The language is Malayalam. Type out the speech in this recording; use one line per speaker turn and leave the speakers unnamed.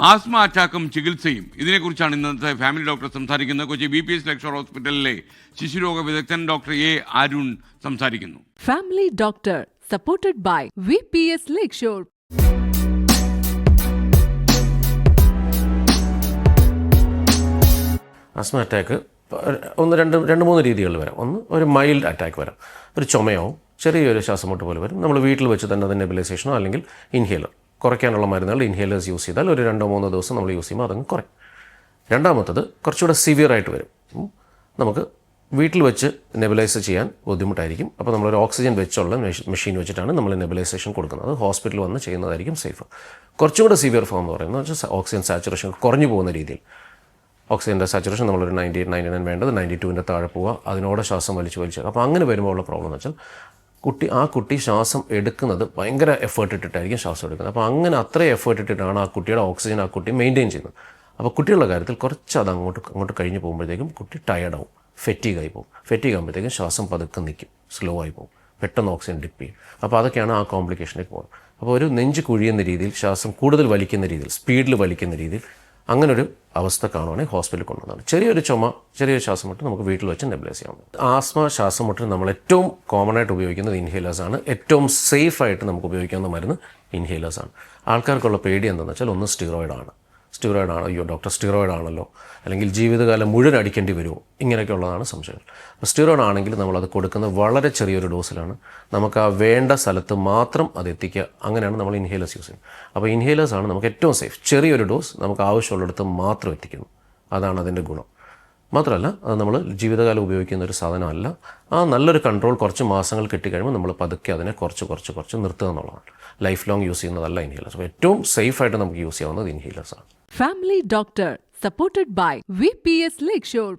ആസ്മ അറ്റാക്കും ചികിത്സയും ഇതിനെക്കുറിച്ചാണ് ഇന്നത്തെ ഫാമിലി ഡോക്ടർ സംസാരിക്കുന്നത്. കൊച്ചി BPS ലക്ഷർ ഹോസ്പിറ്റലിലെ ശിശുരോഗ വിദഗ്ധൻ ഡോക്ടർ A. അരുൺ സംസാരിക്കുന്നു.
Family doctor supported by VPS Lakeshore.
Asthma attack രണ്ട് മൂന്ന് രീതികളിൽ വരാം. ഒന്ന്, ഒരു മൈൽഡ് അറ്റാക്ക് വരാം, ഒരു ചുമയോ ചെറിയൊരു ശ്വാസമുട്ട് പോലെ വരും. നമ്മൾ വീട്ടിൽ വെച്ച് തന്നെ അത് നെബുലൈസേഷനോ അല്ലെങ്കിൽ ഇൻഹേലർ കുറയ്ക്കാനുള്ള മരുന്നുകൾ ഇൻഹേലേഴ്സ് യൂസ് ചെയ്താൽ ഒരു 2-3 ദിവസം നമ്മൾ യൂസ് ചെയ്യുമ്പോൾ അതങ്ങ് കുറയും. രണ്ടാമത്തത് കുറച്ചുകൂടെ സിവിയറായിട്ട് വരും. നമുക്ക് വീട്ടിൽ വെച്ച് നെബുലൈസ് ചെയ്യാൻ ബുദ്ധിമുട്ടായിരിക്കും. അപ്പോൾ നമ്മളൊരു ഓക്സിജൻ വെച്ചുള്ള മെഷീൻ വെച്ചിട്ടാണ് നമ്മൾ നെബുലൈസേഷൻ കൊടുക്കുന്നത്. ഹോസ്പിറ്റലിൽ വന്ന് ചെയ്യുന്നതായിരിക്കും സേഫ്. കുറച്ചുകൂടെ സിവിയർ ഫോം എന്ന് പറയുന്നത് വെച്ചാൽ ഓക്സിജൻ സാച്ചുറേഷൻ കുറഞ്ഞു പോകുന്ന രീതിയിൽ. ഓക്സിജൻ്റെ സാച്ചുറേഷൻ നമ്മളൊരു 98-99 വേണ്ടത് 92ൻ്റെ താഴെ പോവുക, അതിനോട് ശ്വാസം വലിച്ച്. അപ്പോൾ അങ്ങനെ വരുമ്പോൾ ഉള്ള പ്രോബ്ലം എന്ന് വെച്ചാൽ ആ കുട്ടി ശ്വാസം എടുക്കുന്നത് ഭയങ്കര എഫേർട്ട് ഇട്ടിട്ടായിരിക്കും ശ്വാസം എടുക്കുന്നത്. അപ്പോൾ അങ്ങനെ അത്രയും എഫേർട്ട് ഇട്ടിട്ടാണ് ആ കുട്ടിയുടെ ഓക്സിജൻ ആ കുട്ടി മെയിൻറ്റെയിൻ ചെയ്യുന്നത്. അപ്പോൾ കുട്ടികളുടെ കാര്യത്തിൽ കുറച്ച് അത് അങ്ങോട്ട് കഴിഞ്ഞ് പോകുമ്പോഴത്തേക്കും കുട്ടി ടയർഡാവും, ഫെറ്റീഗായി പോകും. ഫെറ്റീഗ് ആകുമ്പോഴത്തേക്കും ശ്വാസം പതുക്കെ നിൽക്കും, സ്ലോ ആയി പോകും, പെട്ടെന്ന് ഓക്സിജൻ ഡിപ്പ് ചെയ്യും. അപ്പോൾ അതൊക്കെയാണ് ആ കോംപ്ലിക്കേഷനിലേക്ക് പോകുന്നത്. അപ്പോൾ ഒരു നെഞ്ച് കുഴിയുന്ന രീതിയിൽ, ശ്വാസം കൂടുതൽ വലിക്കുന്ന രീതിയിൽ, സ്പീഡിൽ വലിക്കുന്ന രീതിയിൽ അങ്ങനൊരു അവസ്ഥ കാണുവാണെങ്കിൽ ഹോസ്പിറ്റലിൽ കൊണ്ടുവന്നതാണ്. ചെറിയൊരു ചുമ, ചെറിയൊരു ശ്വാസം മുട്ട് നമുക്ക് വീട്ടിൽ വെച്ച് നെബുലൈസ് ചെയ്യാം. ആസ്മ ശ്വാസം മുട്ടിന് നമ്മൾ ഏറ്റവും കോമൺ ആയിട്ട് ഉപയോഗിക്കുന്നത് ഇൻഹേലേഴ്സാണ്. ഏറ്റവും സേഫായിട്ട് നമുക്ക് ഉപയോഗിക്കാവുന്ന മരുന്ന് ഇൻഹേലേഴ്സാണ്. ആൾക്കാർക്കുള്ള പേടി എന്താണെന്ന് വെച്ചാൽ, ഒന്ന് സ്റ്റിറോയിഡാണ്. അയ്യോ ഡോക്ടർ സ്റ്റിറോയിഡ് ആണല്ലോ, അല്ലെങ്കിൽ ജീവിതകാലം മുഴുവൻ അടിക്കേണ്ടി വരുമോ, ഇങ്ങനെയൊക്കെ ഉള്ളതാണ് സംശയങ്ങൾ. അപ്പോൾ സ്റ്റിറോയിഡ് ആണെങ്കിൽ നമ്മളത് കൊടുക്കുന്നത് വളരെ ചെറിയൊരു ഡോസിലാണ്. നമുക്ക് ആ വേണ്ട സ്ഥലത്ത് മാത്രം അത് എത്തിക്കുക. അങ്ങനെയാണ് നമ്മൾ ഇൻഹേലേഴ്സ് യൂസ് ചെയ്യുന്നത്. അപ്പോൾ ഇൻഹേലേഴ്സാണ് നമുക്ക് ഏറ്റവും സേഫ്. ചെറിയൊരു ഡോസ് നമുക്ക് ആവശ്യമുള്ളിടത്ത് മാത്രം എത്തിക്കുന്നു. അതാണ് അതിൻ്റെ ഗുണം. മാത്രമല്ല അത് നമ്മൾ ജീവിതകാലം ഉപയോഗിക്കുന്ന ഒരു സാധനമല്ല. ആ നല്ലൊരു കൺട്രോൾ കുറച്ച് മാസങ്ങൾ കിട്ടിക്കഴിയുമ്പോൾ നമ്മൾ പതുക്കെ അതിനെ കുറച്ച് നിർത്തുക എന്നുള്ളതാണ്. ലൈഫ് ലോങ് യൂസ് ചെയ്യുന്നതല്ല ഇൻഹേലേഴ്സ്. അപ്പോൾ ഏറ്റവും സേഫായിട്ട് നമുക്ക് യൂസ് ചെയ്യാവുന്നത് ഇൻഹേലേഴ്സാണ്.
Family doctor supported by VPS ലക്ഷർ.